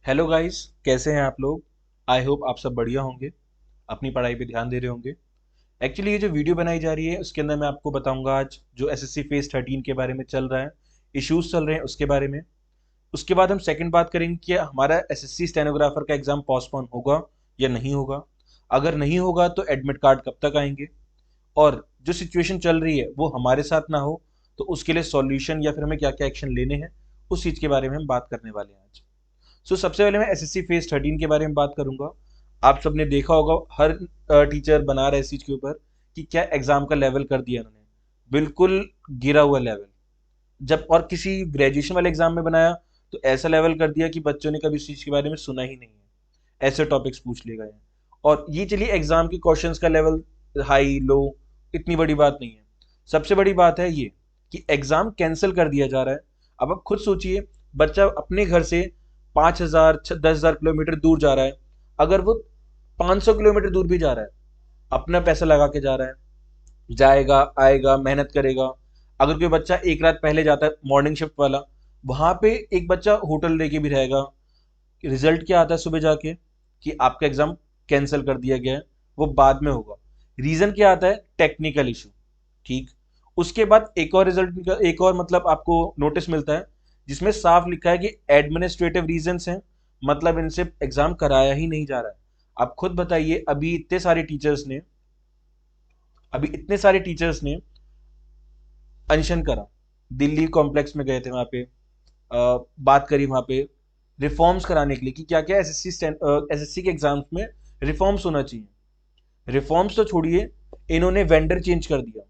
Hello guys, कैसे हैं आप लोग। आई होप आप सब बढ़िया होंगे, अपनी पढ़ाई पे ध्यान दे रहे होंगे। एक्चुअली ये जो वीडियो बनाई जा रही है उसके अंदर मैं आपको बताऊंगा आज जो एसएससी फेज 13 के बारे में चल रहा है, इश्यूज चल रहे हैं उसके बारे में। उसके बाद हम सेकंड बात करेंगे कि हमारा एसएससी स्टेनोग्राफर का एग्जाम पोस्टपोन होगा या नहीं होगा। अगर नहीं होगा तो एडमिट कार्ड कब तक आएंगे, और जो सिचुएशन चल रही है वो हमारे साथ ना हो तो उसके लिए सॉल्यूशन या फिर हमें क्या क्या एक्शन लेने हैं, उस चीज़ के बारे में हम बात करने वाले हैं आज। सबसे पहले मैं एसएससी फेज 13 के बारे में बात करूंगा। आप सबने देखा होगा हर टीचर बना रहा है इस चीज के ऊपर कि क्या एग्जाम का लेवल कर दिया इन्होंने, बिल्कुल गिरा हुआ लेवल। जब और किसी ग्रेजुएशन वाले एग्जाम में बनाया तो ऐसा लेवल कर दिया कि बच्चों ने कभी इस चीज के बारे में सुना ही नहीं है, ऐसे टॉपिक्स पूछ लिए गए हैं। और ये चलिए एग्जाम के क्वेश्चंस का लेवल हाई लो, इतनी बड़ी बात नहीं है। सबसे बड़ी बात है ये कि एग्जाम कैंसिल कर दिया जा रहा है। अब आप खुद सोचिए, बच्चा अपने घर से 5,000 10,000 किलोमीटर दूर जा रहा है। अगर वो 500 किलोमीटर दूर भी जा रहा है, अपना पैसा लगा के जा रहा है, जाएगा आएगा मेहनत करेगा। अगर कोई बच्चा एक रात पहले जाता है मॉर्निंग शिफ्ट वाला, वहां पे एक बच्चा होटल लेके भी रहेगा। रिजल्ट क्या आता है सुबह जाके कि आपका एग्जाम कैंसिल कर दिया गया है, वो बाद में होगा। रीजन क्या आता है? Technical issue. ठीक। उसके बाद एक और रिजल्ट, एक और मतलब आपको नोटिस मिलता है जिसमें साफ लिखा है कि एडमिनिस्ट्रेटिव रीजंस हैं, मतलब इनसे एग्जाम कराया ही नहीं जा रहा है। आप खुद बताइए, अभी इतने सारे टीचर्स ने अनशन करा, दिल्ली कॉम्प्लेक्स में गए थे, वहां पे बात करी, वहां पे रिफॉर्म्स कराने के लिए कि क्या क्या एसएससी के एग्जाम्स में रिफॉर्म्स होना चाहिए। रिफॉर्म्स तो छोड़िए, इन्होंने वेंडर चेंज कर दिया।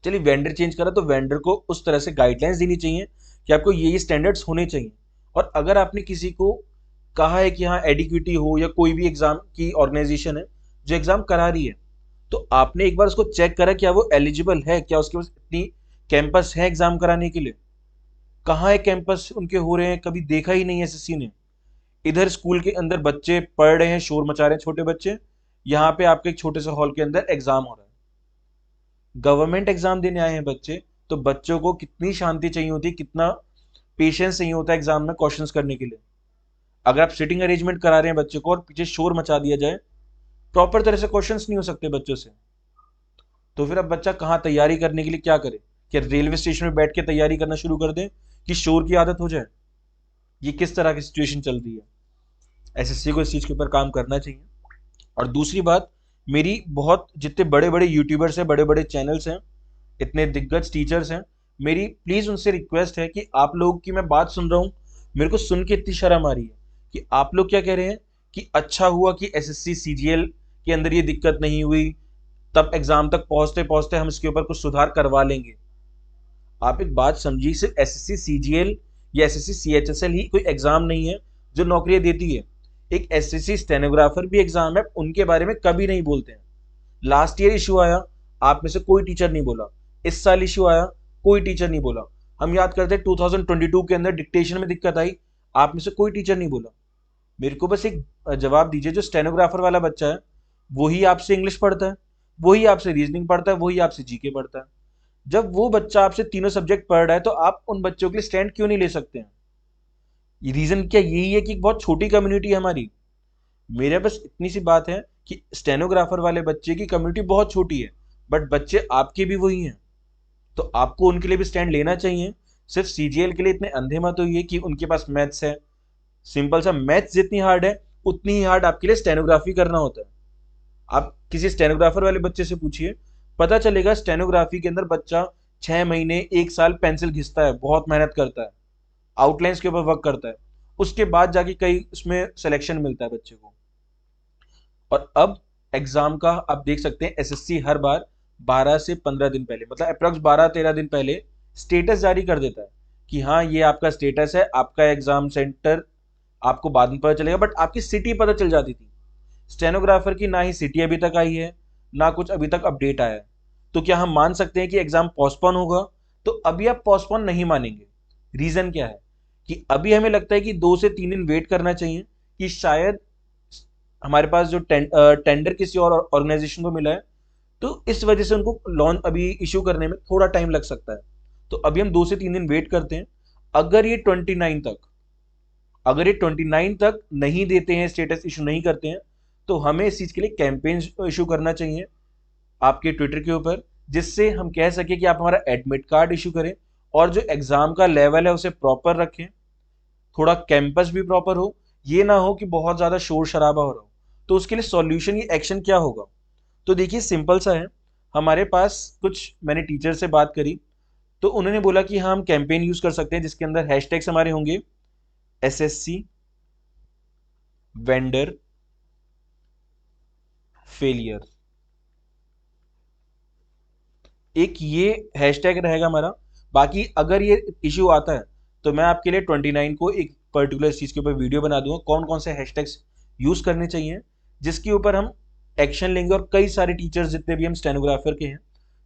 चलिए वेंडर चेंज करा तो वेंडर को उस तरह से गाइडलाइंस देनी चाहिए कि आपको ये स्टैंडर्ड्स होने चाहिए। और अगर आपने किसी को कहा है कि हाँ एडिक्विटी हो या कोई भी एग्जाम की ऑर्गेनाइजेशन है जो एग्जाम करा रही है, तो आपने एक बार उसको चेक करा क्या वो एलिजिबल है, क्या उसके पास इतनी कैंपस है एग्जाम कराने के लिए। कहाँ है कैंपस उनके हो रहे हैं, कभी देखा ही नहीं है एसएससी ने। इधर स्कूल के अंदर बच्चे पढ़ रहे हैं, शोर मचा रहे हैं छोटे बच्चे, यहाँ पे आपके एक छोटे से हॉल के अंदर एग्जाम हो रहा है। गवर्नमेंट एग्जाम देने आए हैं बच्चे, तो बच्चों को कितनी शांति चाहिए होती है, कितना पेशेंस चाहिए होता है एग्जाम में क्वेश्चंस करने के लिए। अगर आप सिटिंग अरेंजमेंट करा रहे हैं बच्चे को और पीछे शोर मचा दिया जाए, प्रॉपर तरह से क्वेश्चंस नहीं हो सकते बच्चों से, तो फिर अब बच्चा कहाँ तैयारी करने के लिए क्या करे? क्या रेलवे स्टेशन में बैठ के तैयारी करना शुरू कर दें कि शोर की आदत हो जाए? ये किस तरह की सिचुएशन चल रही है? एसएससी को इस चीज के ऊपर काम करना चाहिए। और दूसरी बात, मेरी बहुत जितने बड़े बड़े यूट्यूबर्स हैं, बड़े बड़े चैनल्स हैं, इतने दिग्गज टीचर्स हैं, मेरी प्लीज उनसे रिक्वेस्ट है कि आप लोग की मैं बात सुन रहा हूँ, मेरे को सुन के इतनी शर्म आ रही है कि आप लोग क्या कह रहे हैं कि अच्छा हुआ कि एसएससी सीजीएल के अंदर ये दिक्कत नहीं हुई, तब एग्जाम तक पहुंचते पहुंचते हम इसके ऊपर कुछ सुधार करवा लेंगे। आप एक बात समझिए, सिर्फ एसएससी सीजीएल या एसएससी सीएचएसएल ही कोई एग्जाम नहीं है जो नौकरियां देती है। एक एसएससी स्टेनोग्राफर भी एग्जाम है, उनके बारे में कभी नहीं बोलते हैं। लास्ट ईयर इशू आया, आप में से कोई टीचर नहीं बोला। इस साल इशू आया, कोई टीचर नहीं बोला। हम याद करते हैं 2022 के अंदर डिक्टेशन में दिक्कत आई, आप में से कोई टीचर नहीं बोला। मेरे को बस एक जवाब दीजिए, जो स्टेनोग्राफर वाला बच्चा है वही आपसे इंग्लिश पढ़ता है, वही आपसे रीजनिंग पढ़ता है, वही आपसे जीके पढ़ता है। जब वो बच्चा आपसे तीनों सब्जेक्ट पढ़ रहा है तो आप उन बच्चों के लिए स्टैंड क्यों नहीं ले सकते हैं? ये रीजन क्या यही है कि बहुत छोटी कम्युनिटी है हमारी? मेरे बस इतनी सी बात है कि स्टेनोग्राफर वाले बच्चे की कम्युनिटी बहुत छोटी है, बट बच्चे आपके भी वही हैं, तो आपको उनके लिए भी स्टैंड लेना चाहिए। सिर्फ सीजीएल के लिए इतने अंधे मत होइए कि उनके पास मैथ्स है। सिंपल सा, मैथ्स जितनी हार्ड है उतनी ही हार्ड आपके लिए स्टेनोग्राफी करना होता है। आप किसी स्टेनोग्राफर वाले बच्चे से पूछिए, पता चलेगा स्टेनोग्राफी के अंदर बच्चा 6 महीने 1 साल पेंसिल घिसता है, बहुत मेहनत करता है, आउटलाइंस के ऊपर वर्क करता है, उसके बाद जाके कई उसमें सिलेक्शन मिलता है बच्चे को। और अब एग्जाम का आप देख सकते हैं, एसएससी हर बार 12 से 15 दिन पहले, मतलब अप्रॉक्स 12-13 दिन पहले स्टेटस जारी कर देता है कि हाँ ये आपका स्टेटस है, आपका एग्जाम सेंटर आपको बाद में पता चलेगा। बट आपकी सिटी पता चल जाती थी। स्टेनोग्राफर की ना ही सिटी अभी तक आई है, ना कुछ अभी तक अपडेट आया है। तो क्या हम मान सकते हैं कि एग्जाम पोस्टपोन होगा? तो अभी आप पोस्टपोन नहीं मानेंगे। रीजन क्या है कि अभी हमें लगता है कि 2 से 3 दिन वेट करना चाहिए, कि शायद हमारे पास जो टेंडर किसी और ऑर्गेनाइजेशन को मिला है, तो इस वजह से उनको लोन अभी इशू करने में थोड़ा टाइम लग सकता है। तो अभी हम 2 से 3 दिन वेट करते हैं। अगर ये 29 तक अगर ये 29 तक नहीं देते हैं, स्टेटस इशू नहीं करते हैं, तो हमें इस चीज़ के लिए कैंपेन इशू करना चाहिए आपके ट्विटर के ऊपर, जिससे हम कह सके कि आप हमारा एडमिट कार्ड इशू करें और जो एग्ज़ाम का लेवल है उसे प्रॉपर रखें, थोड़ा कैंपस भी प्रॉपर हो, ये ना हो कि बहुत ज़्यादा शोर शराबा हो रहा हो। तो उसके लिए सॉल्यूशन, ये एक्शन क्या होगा? तो देखिए सिंपल सा है। हमारे पास कुछ, मैंने टीचर से बात करी तो उन्होंने बोला कि हाँ हम कैंपेन यूज कर सकते हैं जिसके अंदर हैशटैग्स हमारे होंगे एसएससी वेंडर फेलियर, एक ये हैशटैग रहेगा हमारा। बाकी अगर ये इश्यू आता है तो मैं आपके लिए 29 को एक पर्टिकुलर चीज़ के ऊपर वीडियो बना दूंगा, कौन कौन से हैशटैग्स यूज करने चाहिए, जिसके ऊपर हम एक्शन लेंगे। और कई सारे टीचर्स जितने भी हम स्टेनोग्राफर के हैं,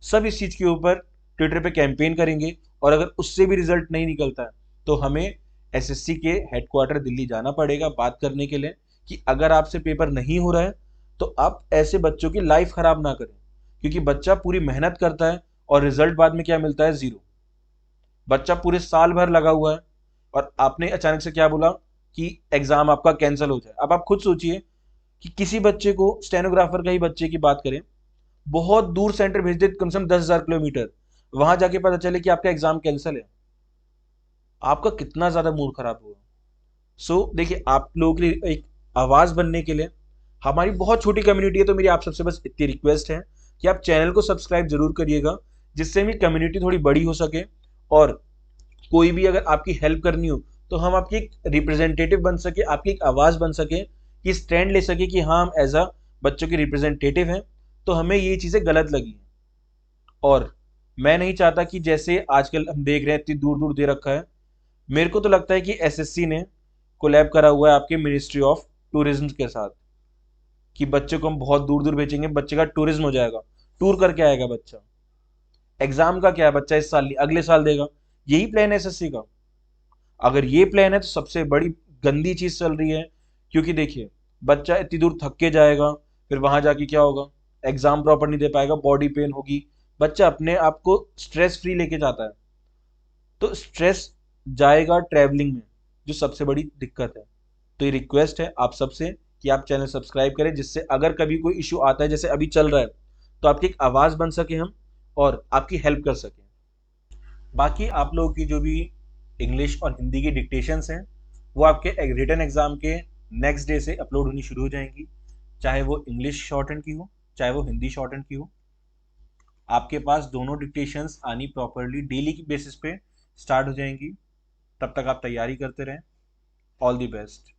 सब इस चीज़ के ऊपर ट्विटर पे कैंपेन करेंगे। और अगर उससे भी रिजल्ट नहीं निकलता है तो हमें एसएससी के हेडक्वार्टर दिल्ली जाना पड़ेगा बात करने के लिए कि अगर आपसे पेपर नहीं हो रहा है तो आप ऐसे बच्चों की लाइफ खराब ना करें, क्योंकि बच्चा पूरी मेहनत करता है और रिजल्ट बाद में क्या मिलता है? जीरो। बच्चा पूरे साल भर लगा हुआ है और आपने अचानक से क्या बोला कि एग्जाम आपका कैंसिल हो जाए। अब आप खुद सोचिए कि किसी बच्चे को, स्टेनोग्राफर का ही बच्चे की बात करें, बहुत दूर सेंटर भेज दे, कम से कम 10,000 किलोमीटर, वहां जाके पता चले कि आपका एग्जाम कैंसिल है, आपका कितना ज्यादा मूड खराब होगा। देखिए, आप लोगों के लिए एक आवाज बनने के लिए, हमारी बहुत छोटी कम्युनिटी है, तो मेरी आप सबसे बस इतनी रिक्वेस्ट है कि आप चैनल को सब्सक्राइब जरूर करिएगा, जिससे मेरी कम्युनिटी थोड़ी बड़ी हो सके। और कोई भी अगर आपकी हेल्प करनी हो तो हम आपकी एक रिप्रेजेंटेटिव बन सके, आपकी एक आवाज बन सके, कि स्टैंड ले सके कि हाँ हम एज अ बच्चों के रिप्रेजेंटेटिव हैं, तो हमें ये चीजें गलत लगी हैं। और मैं नहीं चाहता कि जैसे आजकल हम देख रहे हैं इतनी दूर दूर दे रखा है, मेरे को तो लगता है कि एसएससी ने कोलैब करा हुआ है आपके मिनिस्ट्री ऑफ टूरिज्म के साथ, कि बच्चे को हम बहुत दूर दूर भेजेंगे, बच्चे का टूरिज्म हो जाएगा, टूर करके आएगा बच्चा। एग्जाम का क्या है, बच्चा इस साल नहीं अगले साल देगा। यही प्लान है एसएससी का। अगर ये प्लान है तो सबसे बड़ी गंदी चीज चल रही है, क्योंकि देखिए बच्चा इतनी दूर थक के जाएगा, फिर वहां जाके क्या होगा? एग्जाम प्रॉपर नहीं दे पाएगा, बॉडी पेन होगी। बच्चा अपने आप को स्ट्रेस फ्री लेके जाता है, तो स्ट्रेस जाएगा ट्रैवलिंग में, जो सबसे बड़ी दिक्कत है। तो ये रिक्वेस्ट है आप सबसे कि आप चैनल सब्सक्राइब करें, जिससे अगर कभी कोई इशू आता है जैसे अभी चल रहा है, तो आपकी एक आवाज़ बन सके हम, और आपकी हेल्प कर सकें। बाकी आप लोगों की जो भी इंग्लिश और हिंदी की डिक्टेशंस हैं, वो आपके रिटन एग्जाम के नेक्स्ट डे से अपलोड होनी शुरू हो जाएंगी, चाहे वो इंग्लिश शॉर्ट हैंड की हो, चाहे वो हिंदी शॉर्ट हैंड की हो। आपके पास दोनों डिक्टेशंस आनी प्रॉपरली डेली की बेसिस पे स्टार्ट हो जाएंगी। तब तक आप तैयारी करते रहें। All the best.